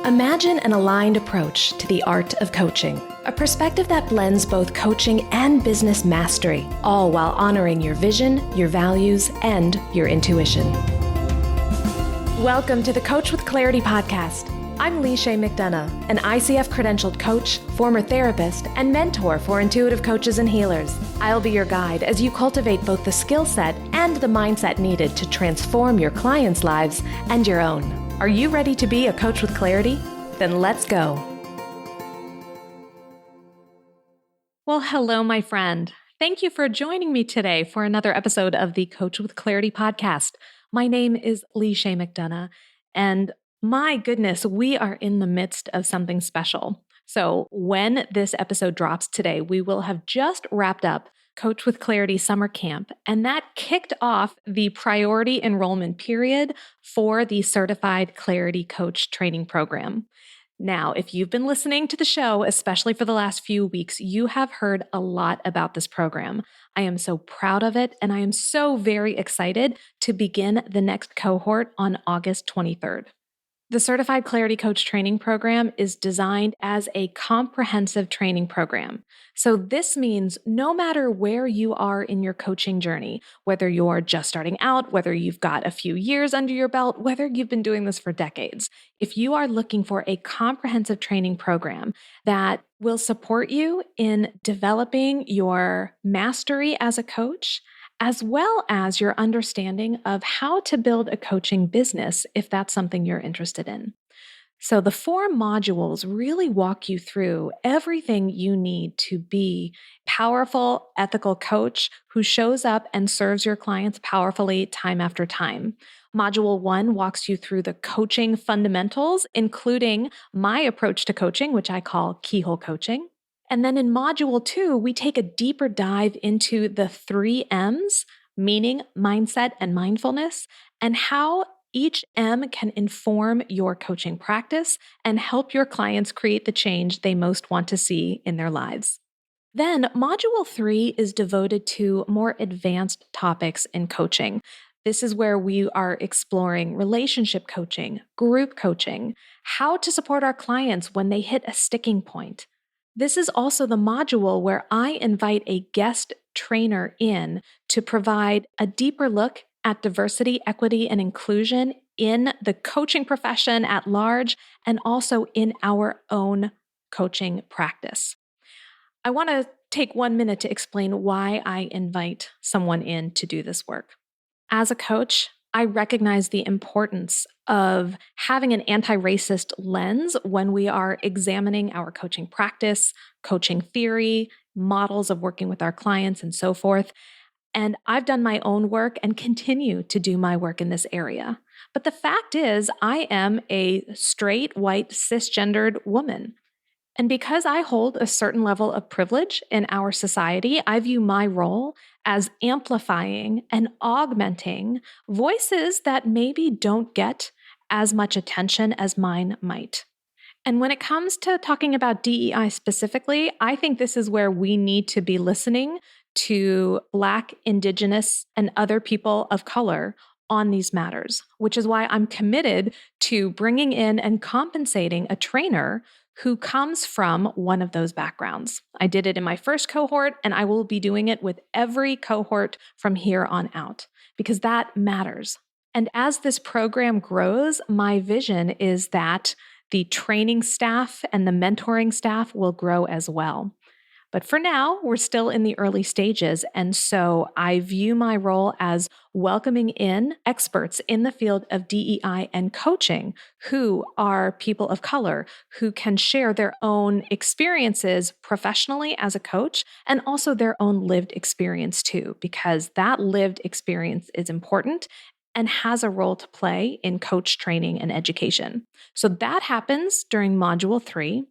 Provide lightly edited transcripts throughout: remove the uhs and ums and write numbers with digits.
Imagine an aligned approach to the art of coaching, a perspective that blends both coaching and business mastery, all while honoring your vision, your values, and your intuition. Welcome to the Coach with Clarity podcast. I'm Leeshay McDonough, an ICF credentialed coach, former therapist, and mentor for intuitive coaches and healers. I'll be your guide as you cultivate both the skill set and the mindset needed to transform your clients' lives and your own. Are you ready to be a coach with clarity? Then let's go. Well, hello, my friend. Thank you for joining me today for another episode of the Coach with Clarity podcast. My name is Leeshay McDonough, and my goodness, we are in the midst of something special. So when this episode drops today, we will have just wrapped up Coach with Clarity Summer Camp, and that kicked off the priority enrollment period for the Certified Clarity Coach Training Program. Now, if you've been listening to the show, especially for the last few weeks, you have heard a lot about this program. I am so proud of it, and I am so very excited to begin the next cohort on August 23rd. The Certified Clarity Coach Training Program is designed as a comprehensive training program. So this means no matter where you are in your coaching journey, whether you're just starting out, whether you've got a few years under your belt, whether you've been doing this for decades, if you are looking for a comprehensive training program that will support you in developing your mastery as a coach, as well as your understanding of how to build a coaching business if that's something you're interested in. So the 4 modules really walk you through everything you need to be a powerful, ethical coach who shows up and serves your clients powerfully time after time. Module 1 walks you through the coaching fundamentals, including my approach to coaching, which I call keyhole coaching. And then in Module 2, we take a deeper dive into the 3 M's, meaning, mindset, and mindfulness, and how each M can inform your coaching practice and help your clients create the change they most want to see in their lives. Then Module 3 is devoted to more advanced topics in coaching. This is where we are exploring relationship coaching, group coaching, how to support our clients when they hit a sticking point. This is also the module where I invite a guest trainer in to provide a deeper look at diversity, equity, and inclusion in the coaching profession at large and also in our own coaching practice. I want to take 1 minute to explain why I invite someone in to do this work. As a coach, I recognize the importance of having an anti-racist lens when we are examining our coaching practice, coaching theory, models of working with our clients, and so forth. And I've done my own work and continue to do my work in this area. But the fact is, I am a straight, white, cisgendered woman. And because I hold a certain level of privilege in our society, I view my role as amplifying and augmenting voices that maybe don't get as much attention as mine might. And when it comes to talking about DEI specifically, I think this is where we need to be listening to Black, Indigenous, and other people of color on these matters, which is why I'm committed to bringing in and compensating a trainer who comes from one of those backgrounds. I did it in my first cohort, and I will be doing it with every cohort from here on out, because that matters. And as this program grows, my vision is that the training staff and the mentoring staff will grow as well. But for now, we're still in the early stages, and so I view my role as welcoming in experts in the field of DEI and coaching who are people of color, who can share their own experiences professionally as a coach and also their own lived experience too, because that lived experience is important and has a role to play in coach training and education. So that happens during Module 3.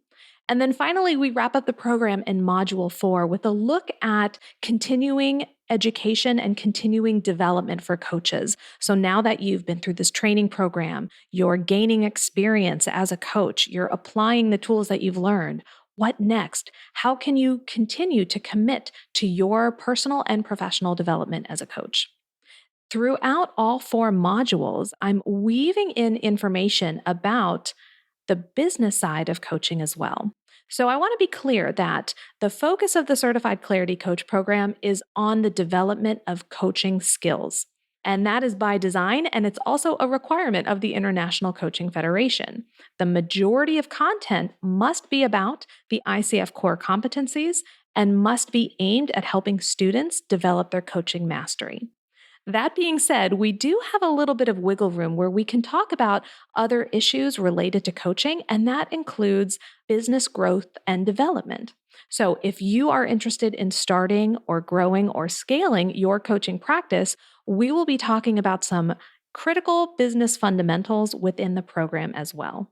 And then finally, we wrap up the program in Module 4 with a look at continuing education and continuing development for coaches. So now that you've been through this training program, you're gaining experience as a coach, you're applying the tools that you've learned. What next? How can you continue to commit to your personal and professional development as a coach? Throughout all 4 modules, I'm weaving in information about the business side of coaching as well. So I want to be clear that the focus of the Certified Clarity Coach program is on the development of coaching skills. And that is by design, and it's also a requirement of the International Coaching Federation. The majority of content must be about the ICF core competencies and must be aimed at helping students develop their coaching mastery. That being said, we do have a little bit of wiggle room where we can talk about other issues related to coaching, and that includes business growth and development. So if you are interested in starting or growing or scaling your coaching practice, we will be talking about some critical business fundamentals within the program as well.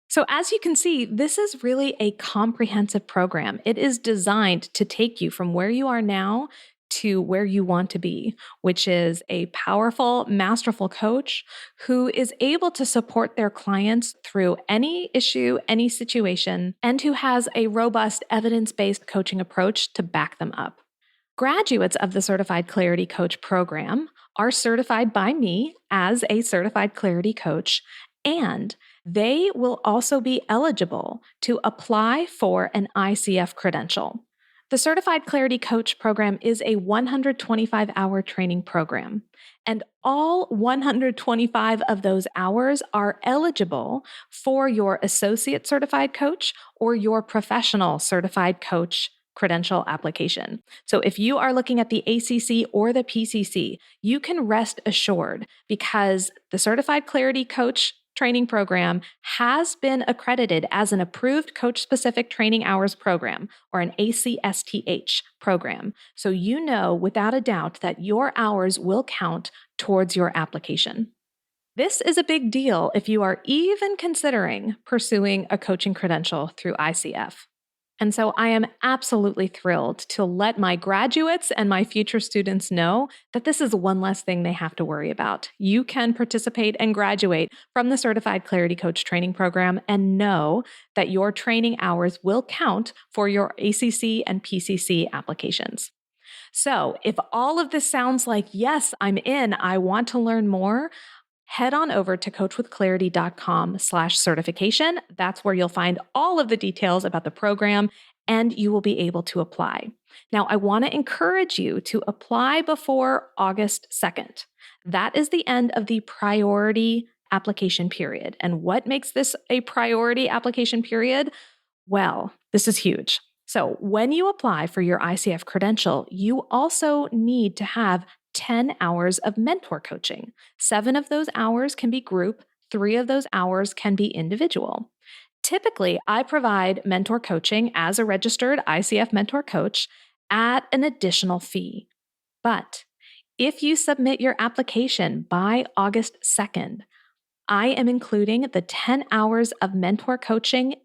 So as you can see, this is really a comprehensive program. It is designed to take you from where you are now to where you want to be, which is a powerful, masterful coach who is able to support their clients through any issue, any situation, and who has a robust evidence-based coaching approach to back them up. Graduates of the Certified Clarity Coach program are certified by me as a Certified Clarity Coach, and they will also be eligible to apply for an ICF credential. The Certified Clarity Coach program is a 125-hour training program, and all 125 of those hours are eligible for your Associate Certified Coach or your Professional Certified Coach credential application. So if you are looking at the ACC or the PCC, you can rest assured because the Certified Clarity Coach training program has been accredited as an approved coach-specific training hours program, or an ACSTH program. So you know without a doubt that your hours will count towards your application. This is a big deal if you are even considering pursuing a coaching credential through ICF. And so I am absolutely thrilled to let my graduates and my future students know that this is one less thing they have to worry about. You can participate and graduate from the Certified Clarity Coach training program and know that your training hours will count for your ACC and PCC applications. So if all of this sounds like, yes, I'm in, I want to learn more, head on over to coachwithclarity.com/certification. That's where you'll find all of the details about the program and you will be able to apply. Now, I want to encourage you to apply before August 2nd. That is the end of the priority application period. And what makes this a priority application period? Well, this is huge. So when you apply for your ICF credential, you also need to have 10 hours of mentor coaching. 7 of those hours can be group, 3 of those hours can be individual. Typically, I provide mentor coaching as a registered ICF mentor coach at an additional fee. But if you submit your application by August 2nd, I am including the 10 hours of mentor coaching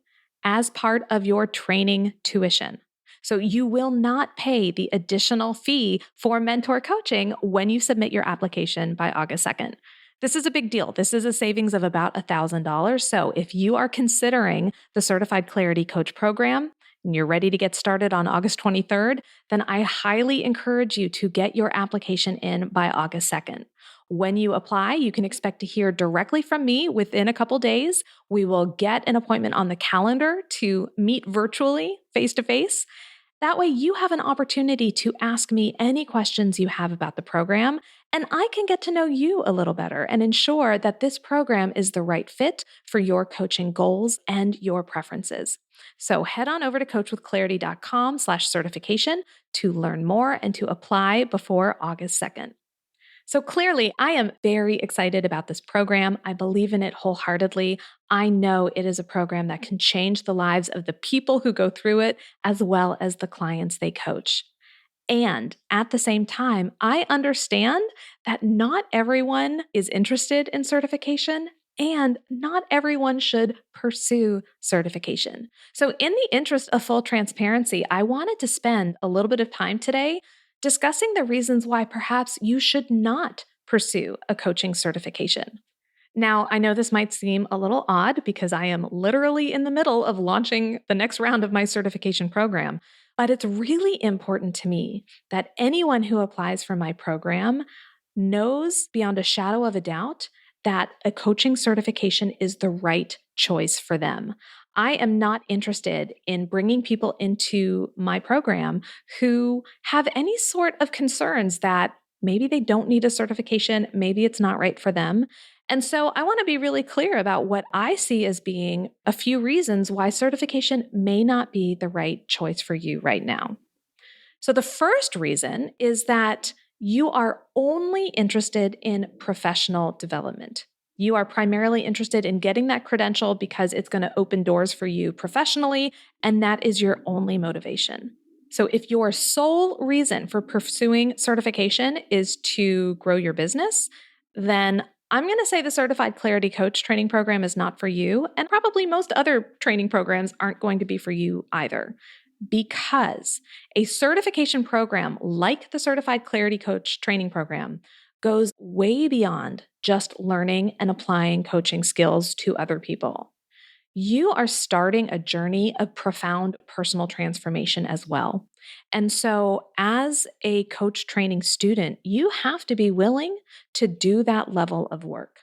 as part of your training tuition. So you will not pay the additional fee for mentor coaching when you submit your application by August 2nd. This is a big deal. This is a savings of about $1,000. So if you are considering the Certified Clarity Coach program and you're ready to get started on August 23rd, then I highly encourage you to get your application in by August 2nd. When you apply, you can expect to hear directly from me within a couple days. We will get an appointment on the calendar to meet virtually, face-to-face. That way you have an opportunity to ask me any questions you have about the program, and I can get to know you a little better and ensure that this program is the right fit for your coaching goals and your preferences. So head on over to coachwithclarity.com/certification to learn more and to apply before August 2nd. So clearly, I am very excited about this program. I believe in it wholeheartedly. I know it is a program that can change the lives of the people who go through it, as well as the clients they coach. And at the same time, I understand that not everyone is interested in certification and not everyone should pursue certification. So in the interest of full transparency, I wanted to spend a little bit of time today discussing the reasons why perhaps you should not pursue a coaching certification. Now, I know this might seem a little odd because I am literally in the middle of launching the next round of my certification program, but it's really important to me that anyone who applies for my program knows beyond a shadow of a doubt that a coaching certification is the right choice for them. I am not interested in bringing people into my program who have any sort of concerns that maybe they don't need a certification, maybe it's not right for them. And so I want to be really clear about what I see as being a few reasons why certification may not be the right choice for you right now. So the first reason is that you are only interested in professional development. You are primarily interested in getting that credential because it's going to open doors for you professionally, and that is your only motivation. So if your sole reason for pursuing certification is to grow your business, then I'm going to say the Certified Clarity Coach training program is not for you, and probably most other training programs aren't going to be for you either. Because a certification program like the Certified Clarity Coach training program goes way beyond just learning and applying coaching skills to other people. You are starting a journey of profound personal transformation as well. And so, as a coach training student, you have to be willing to do that level of work.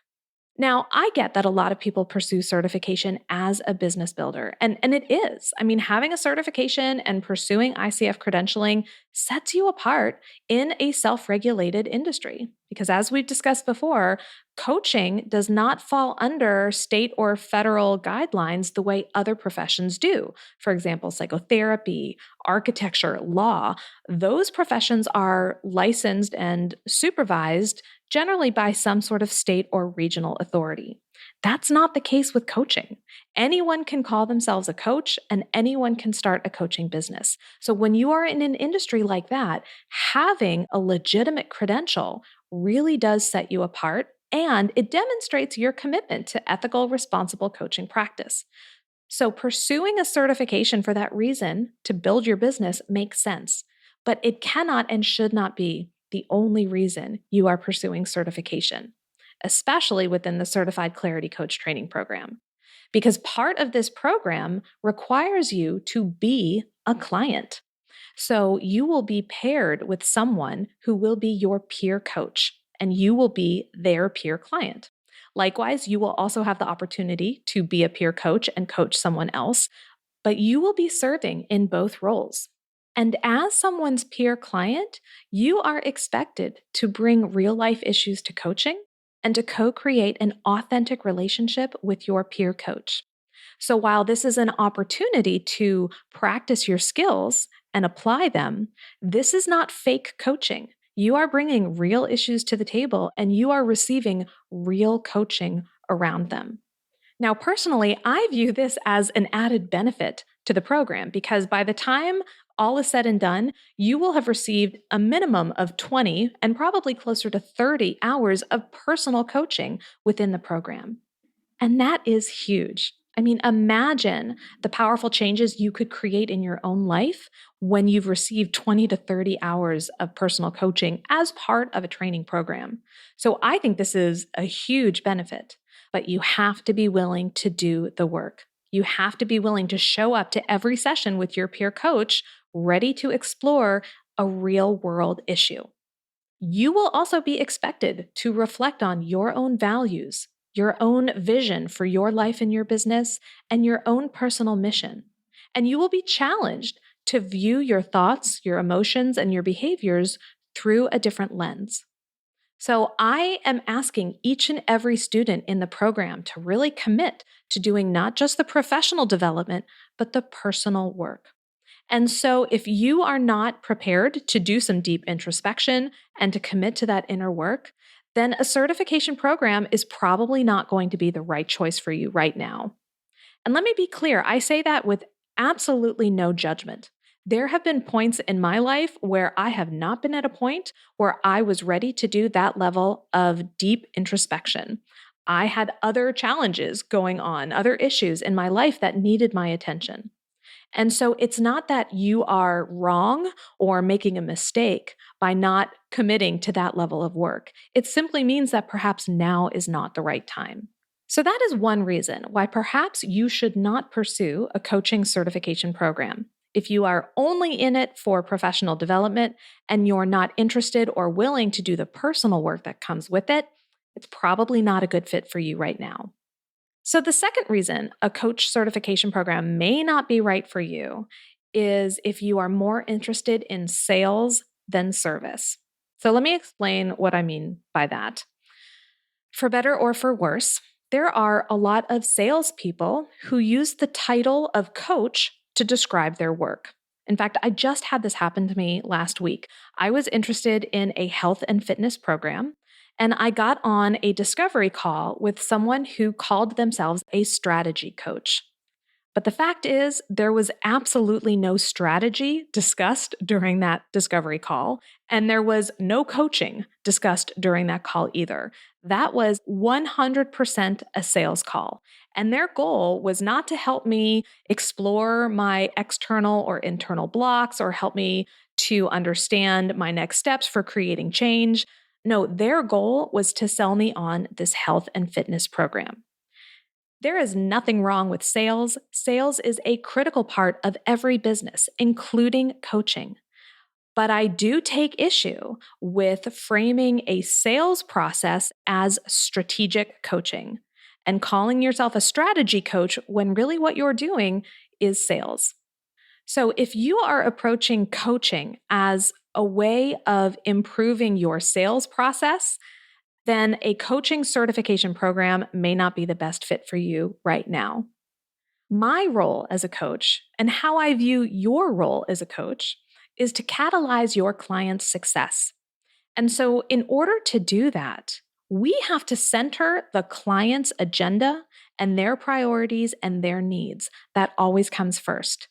Now, I get that a lot of people pursue certification as a business builder, and it is. I mean, having a certification and pursuing ICF credentialing sets you apart in a self-regulated industry. Because as we've discussed before, coaching does not fall under state or federal guidelines the way other professions do. For example, psychotherapy, architecture, law, those professions are licensed and supervised generally by some sort of state or regional authority. That's not the case with coaching. Anyone can call themselves a coach and anyone can start a coaching business. So when you are in an industry like that, having a legitimate credential really does set you apart, and it demonstrates your commitment to ethical, responsible coaching practice. So pursuing a certification for that reason to build your business makes sense, but it cannot and should not be the only reason you are pursuing certification, especially within the Certified Clarity Coach training program. Because part of this program requires you to be a client. So you will be paired with someone who will be your peer coach, and you will be their peer client. Likewise, you will also have the opportunity to be a peer coach and coach someone else, but you will be serving in both roles. And as someone's peer client, you are expected to bring real life issues to coaching and to co-create an authentic relationship with your peer coach. So while this is an opportunity to practice your skills and apply them, this is not fake coaching. You are bringing real issues to the table and you are receiving real coaching around them. Now, personally, I view this as an added benefit to the program because by the time all is said and done, you will have received a minimum of 20 and probably closer to 30 hours of personal coaching within the program. And that is huge. I mean, imagine the powerful changes you could create in your own life when you've received 20 to 30 hours of personal coaching as part of a training program. So I think this is a huge benefit, but you have to be willing to do the work. You have to be willing to show up to every session with your peer coach, ready to explore a real world issue. You will also be expected to reflect on your own values, your own vision for your life and your business, and your own personal mission. And you will be challenged to view your thoughts, your emotions, and your behaviors through a different lens. So I am asking each and every student in the program to really commit to doing not just the professional development, but the personal work. And so if you are not prepared to do some deep introspection and to commit to that inner work, then a certification program is probably not going to be the right choice for you right now. And let me be clear, I say that with absolutely no judgment. There have been points in my life where I have not been at a point where I was ready to do that level of deep introspection. I had other challenges going on, other issues in my life that needed my attention. And so it's not that you are wrong or making a mistake by not committing to that level of work. It simply means that perhaps now is not the right time. So that is one reason why perhaps you should not pursue a coaching certification program. If you are only in it for professional development and you're not interested or willing to do the personal work that comes with it, it's probably not a good fit for you right now. So, the second reason a coach certification program may not be right for you is if you are more interested in sales than service. So, let me explain what I mean by that. For better or for worse, there are a lot of salespeople who use the title of coach to describe their work. In fact, I just had this happen to me last week. I was interested in a health and fitness program, and I got on a discovery call with someone who called themselves a strategy coach. But the fact is, there was absolutely no strategy discussed during that discovery call, and there was no coaching discussed during that call either. That was 100% a sales call. And their goal was not to help me explore my external or internal blocks or help me to understand my next steps for creating change. No, their goal was to sell me on this health and fitness program. There is nothing wrong with sales. Sales is a critical part of every business, including coaching. But I do take issue with framing a sales process as strategic coaching and calling yourself a strategy coach when really what you're doing is sales. So if you are approaching coaching as a way of improving your sales process, then a coaching certification program may not be the best fit for you right now. My role as a coach, and how I view your role as a coach, is to catalyze your client's success. And so, in order to do that, we have to center the client's agenda and their priorities and their needs. That always comes first.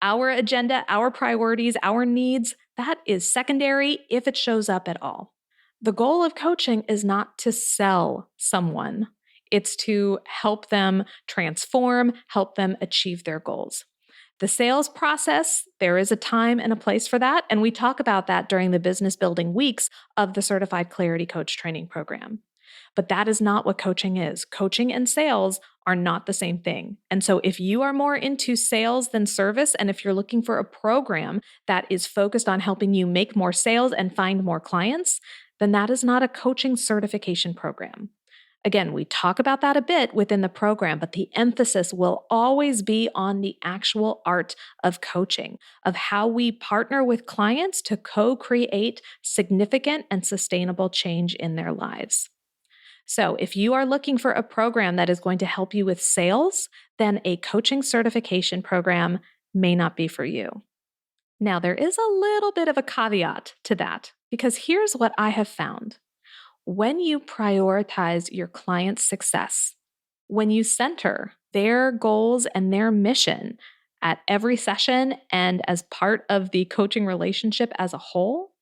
Our agenda, our priorities, our needs, that is secondary if it shows up at all. The goal of coaching is not to sell someone. It's to help them transform, help them achieve their goals. The sales process, there is a time and a place for that, and we talk about that during the business building weeks of the Certified Clarity Coach training program. But that is not what coaching is. Coaching and sales are not the same thing. And so if you are more into sales than service, and if you're looking for a program that is focused on helping you make more sales and find more clients, then that is not a coaching certification program. Again, we talk about that a bit within the program, but the emphasis will always be on the actual art of coaching, of how we partner with clients to co-create significant and sustainable change in their lives. So if you are looking for a program that is going to help you with sales, then a coaching certification program may not be for you. Now, there is a little bit of a caveat to that, because here's what I have found. When you prioritize your client's success, when you center their goals and their mission at every session and as part of the coaching relationship as a whole,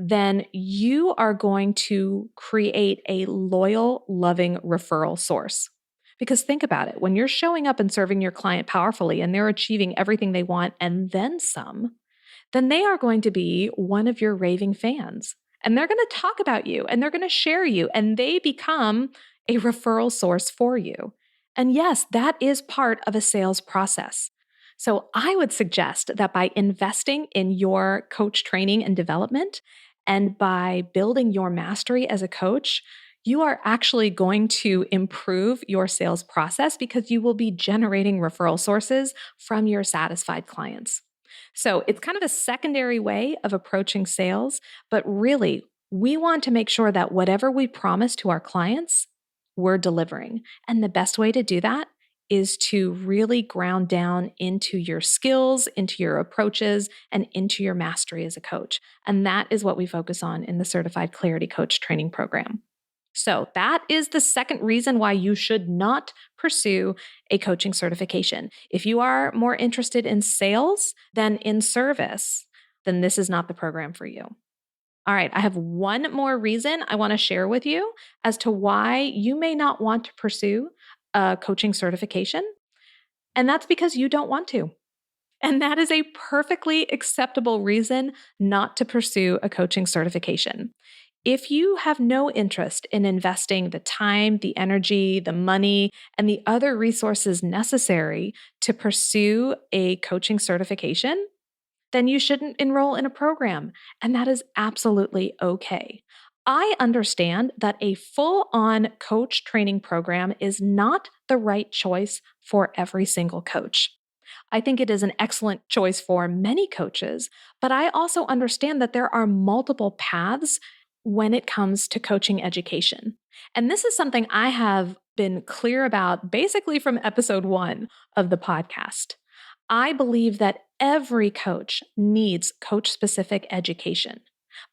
then you are going to create a loyal, loving referral source. Because think about it, when you're showing up and serving your client powerfully and they're achieving everything they want and then some, then they are going to be one of your raving fans. And they're going to talk about you and they're going to share you, and they become a referral source for you. And yes, that is part of a sales process. So I would suggest that by investing in your coach training and development, and by building your mastery as a coach, you are actually going to improve your sales process because you will be generating referral sources from your satisfied clients. So it's kind of a secondary way of approaching sales, but really, we want to make sure that whatever we promise to our clients, we're delivering. And the best way to do that is to really ground down into your skills, into your approaches, and into your mastery as a coach. And that is what we focus on in the Certified Clarity Coach training program. So that is the second reason why you should not pursue a coaching certification. If you are more interested in sales than in service, then this is not the program for you. All right, I have one more reason I want to share with you as to why you may not want to pursue a coaching certification, and that's because you don't want to. And that is a perfectly acceptable reason not to pursue a coaching certification. If you have no interest in investing the time, the energy, the money, and the other resources necessary to pursue a coaching certification, then you shouldn't enroll in a program. And that is absolutely okay. I understand that a full-on coach training program is not the right choice for every single coach. I think it is an excellent choice for many coaches, but I also understand that there are multiple paths when it comes to coaching education. And this is something I have been clear about basically from episode 1 of the podcast. I believe that every coach needs coach-specific education.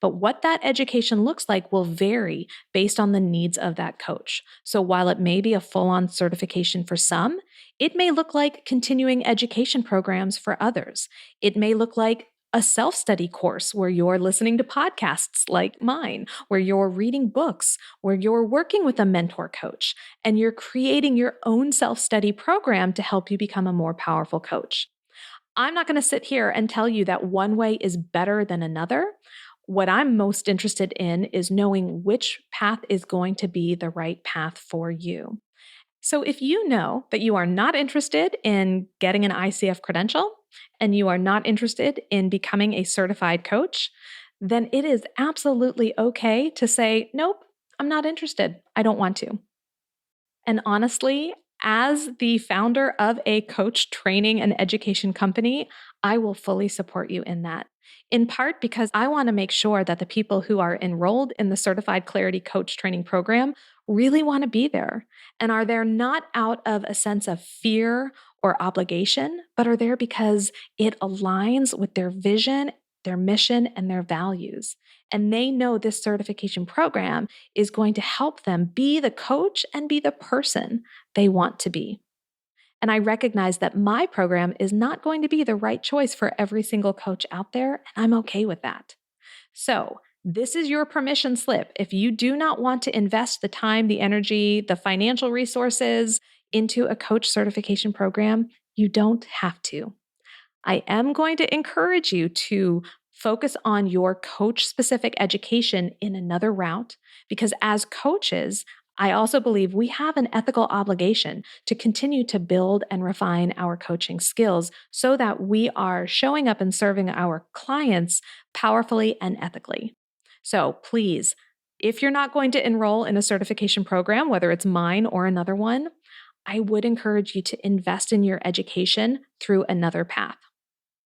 But what that education looks like will vary based on the needs of that coach. So while it may be a full-on certification for some, it may look like continuing education programs for others. It may look like a self-study course where you're listening to podcasts like mine, where you're reading books, where you're working with a mentor coach, and you're creating your own self-study program to help you become a more powerful coach. I'm not going to sit here and tell you that one way is better than another. What I'm most interested in is knowing which path is going to be the right path for you. So if you know that you are not interested in getting an ICF credential and you are not interested in becoming a certified coach, then it is absolutely okay to say, nope, I'm not interested. I don't want to. And honestly, as the founder of a coach training and education company, I will fully support you in that. In part because I want to make sure that the people who are enrolled in the Certified Clarity Coach Training Program really want to be there and are there not out of a sense of fear or obligation, but are there because it aligns with their vision, their mission, and their values. And they know this certification program is going to help them be the coach and be the person they want to be. And I recognize that my program is not going to be the right choice for every single coach out there, and I'm okay with that. So, this is your permission slip. If you do not want to invest the time, the energy, the financial resources into a coach certification program, you don't have to. I am going to encourage you to focus on your coach-specific education in another route, because as coaches, I also believe we have an ethical obligation to continue to build and refine our coaching skills so that we are showing up and serving our clients powerfully and ethically. So please, if you're not going to enroll in a certification program, whether it's mine or another one, I would encourage you to invest in your education through another path.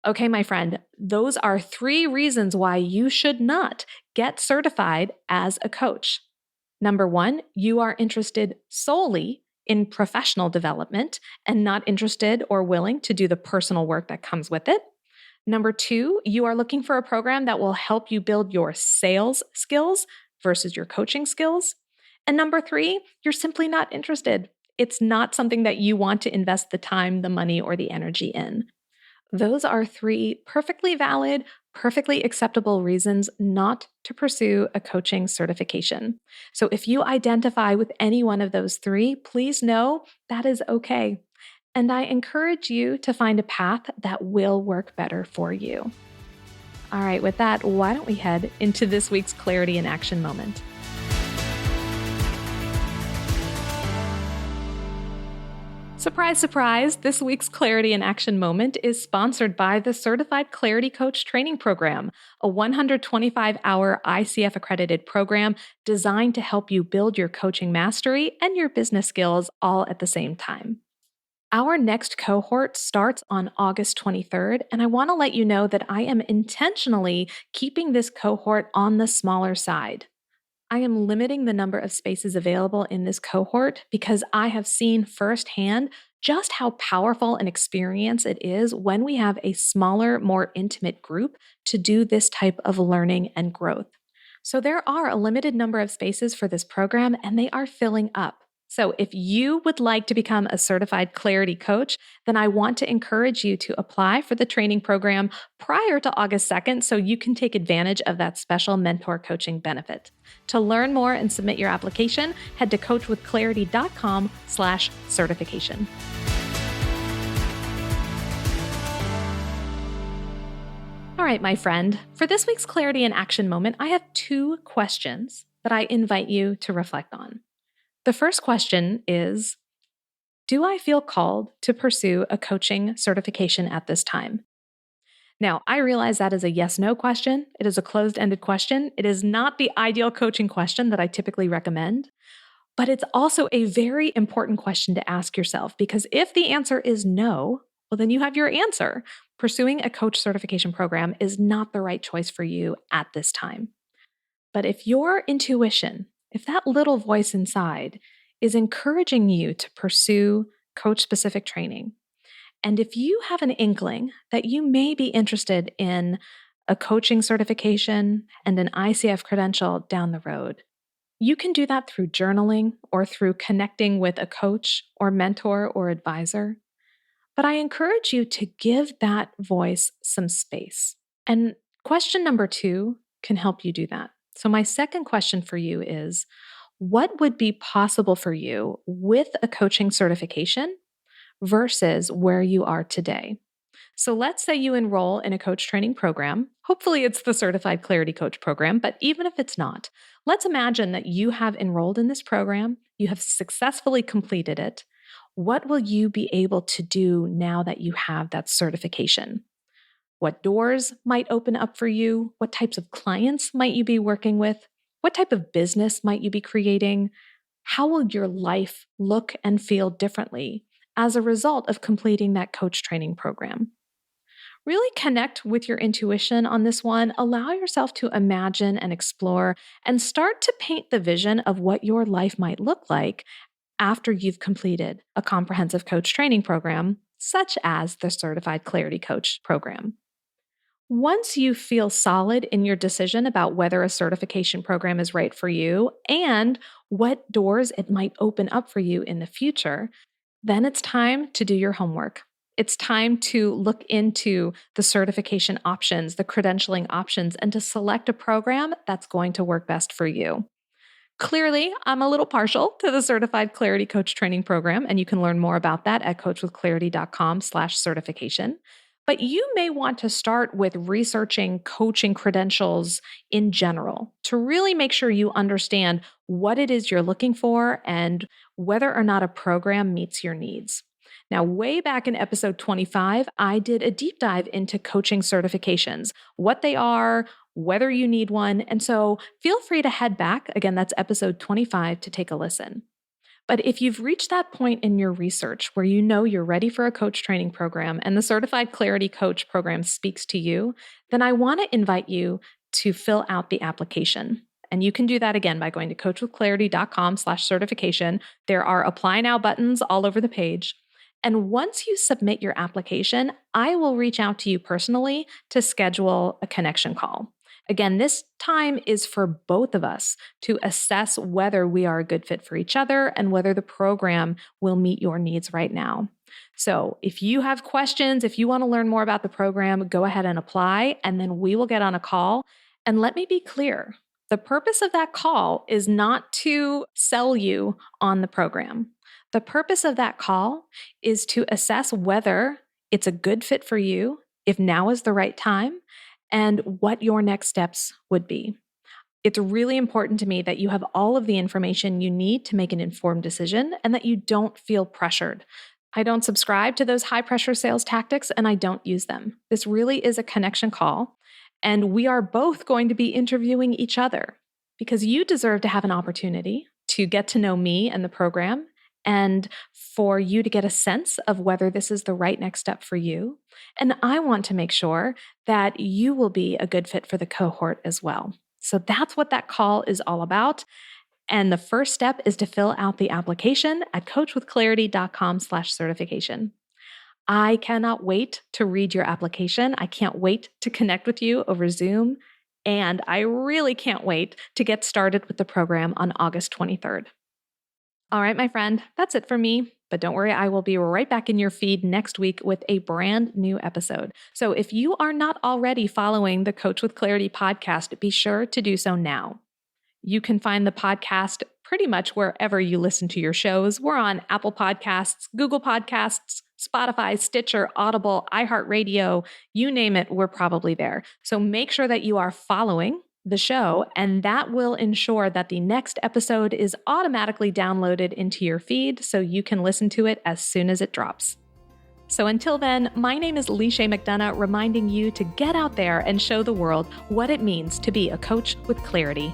Okay, my friend, those are 3 reasons why you should not get certified as a coach. Number 1, you are interested solely in professional development and not interested or willing to do the personal work that comes with it. Number 2, you are looking for a program that will help you build your sales skills versus your coaching skills. And number 3, you're simply not interested. It's not something that you want to invest the time, the money, or the energy in. Those are 3 perfectly valid, perfectly acceptable reasons not to pursue a coaching certification. So if you identify with any one of those 3, please know that is okay. And I encourage you to find a path that will work better for you. All right, with that, why don't we head into this week's Clarity in Action moment? Surprise, surprise, this week's Clarity in Action moment is sponsored by the Certified Clarity Coach Training Program, a 125-hour ICF accredited program designed to help you build your coaching mastery and your business skills all at the same time. Our next cohort starts on August 23rd, and I want to let you know that I am intentionally keeping this cohort on the smaller side. I am limiting the number of spaces available in this cohort because I have seen firsthand just how powerful an experience it is when we have a smaller, more intimate group to do this type of learning and growth. So there are a limited number of spaces for this program, and they are filling up. So if you would like to become a certified clarity coach, then I want to encourage you to apply for the training program prior to August 2nd so you can take advantage of that special mentor coaching benefit. To learn more and submit your application, head to coachwithclarity.com/certification. All right, my friend, for this week's Clarity in Action moment, I have 2 questions that I invite you to reflect on. The first question is, do I feel called to pursue a coaching certification at this time? Now, I realize that is a yes/no question. It is a closed-ended question. It is not the ideal coaching question that I typically recommend, but it's also a very important question to ask yourself, because if the answer is no, well, then you have your answer. Pursuing a coach certification program is not the right choice for you at this time. But if your intuition, if that little voice inside is encouraging you to pursue coach-specific training, and if you have an inkling that you may be interested in a coaching certification and an ICF credential down the road, you can do that through journaling or through connecting with a coach or mentor or advisor. But I encourage you to give that voice some space. And question number 2 can help you do that. So my second question for you is, what would be possible for you with a coaching certification versus where you are today? So let's say you enroll in a coach training program. Hopefully it's the Certified Clarity Coach program, but even if it's not, let's imagine that you have enrolled in this program, you have successfully completed it. What will you be able to do now that you have that certification? What doors might open up for you? What types of clients might you be working with? What type of business might you be creating? How will your life look and feel differently as a result of completing that coach training program? Really connect with your intuition on this one. Allow yourself to imagine and explore and start to paint the vision of what your life might look like after you've completed a comprehensive coach training program, such as the Certified Clarity Coach program. Once you feel solid in your decision about whether a certification program is right for you and what doors it might open up for you in the future, then it's time to do your homework. It's time to look into the certification options, the credentialing options, and to select a program that's going to work best for you. Clearly, I'm a little partial to the Certified Clarity Coach Training Program, and you can learn more about that at coachwithclarity.com/certification. But you may want to start with researching coaching credentials in general to really make sure you understand what it is you're looking for and whether or not a program meets your needs. Now, way back in episode 25, I did a deep dive into coaching certifications, what they are, whether you need one. And so feel free to head back. Again, that's episode 25 to take a listen. But if you've reached that point in your research where you know you're ready for a coach training program and the Certified Clarity Coach program speaks to you, then I want to invite you to fill out the application. And you can do that again by going to coachwithclarity.com/certification. There are apply now buttons all over the page. And once you submit your application, I will reach out to you personally to schedule a connection call. Again, this time is for both of us to assess whether we are a good fit for each other and whether the program will meet your needs right now. So if you have questions, if you want to learn more about the program, go ahead and apply, and then we will get on a call. And let me be clear, the purpose of that call is not to sell you on the program. The purpose of that call is to assess whether it's a good fit for you, if now is the right time, and what your next steps would be. It's really important to me that you have all of the information you need to make an informed decision and that you don't feel pressured. I don't subscribe to those high-pressure sales tactics, and I don't use them. This really is a connection call, and we are both going to be interviewing each other because you deserve to have an opportunity to get to know me and the program, and for you to get a sense of whether this is the right next step for you. And I want to make sure that you will be a good fit for the cohort as well. So that's what that call is all about. And the first step is to fill out the application at coachwithclarity.com/certification. I cannot wait to read your application. I can't wait to connect with you over Zoom. And I really can't wait to get started with the program on August 23rd. All right, my friend, that's it for me. But don't worry, I will be right back in your feed next week with a brand new episode. So if you are not already following the Coach with Clarity podcast, be sure to do so now. You can find the podcast pretty much wherever you listen to your shows. We're on Apple Podcasts, Google Podcasts, Spotify, Stitcher, Audible, iHeartRadio, you name it, we're probably there. So make sure that you are following the show, and that will ensure that the next episode is automatically downloaded into your feed so you can listen to it as soon as it drops. So until then, my name is Leisha McDonough, reminding you to get out there and show the world what it means to be a coach with clarity.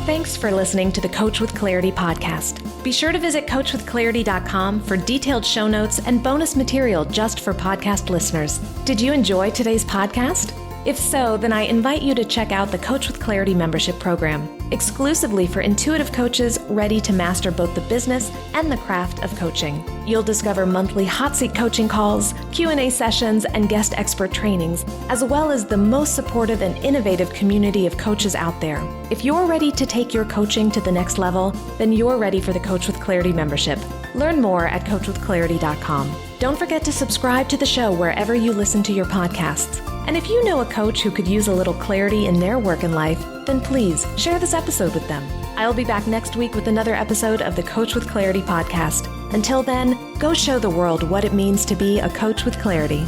Thanks for listening to the Coach with Clarity podcast. Be sure to visit coachwithclarity.com for detailed show notes and bonus material just for podcast listeners. Did you enjoy today's podcast? If so, then I invite you to check out the Coach with Clarity membership program, exclusively for intuitive coaches ready to master both the business and the craft of coaching. You'll discover monthly hot seat coaching calls, Q&A sessions, and guest expert trainings, as well as the most supportive and innovative community of coaches out there. If you're ready to take your coaching to the next level, then you're ready for the Coach with Clarity membership. Learn more at coachwithclarity.com. Don't forget to subscribe to the show wherever you listen to your podcasts. And if you know a coach who could use a little clarity in their work and life, then please share this episode with them. I'll be back next week with another episode of the Coach with Clarity podcast. Until then, go show the world what it means to be a coach with clarity.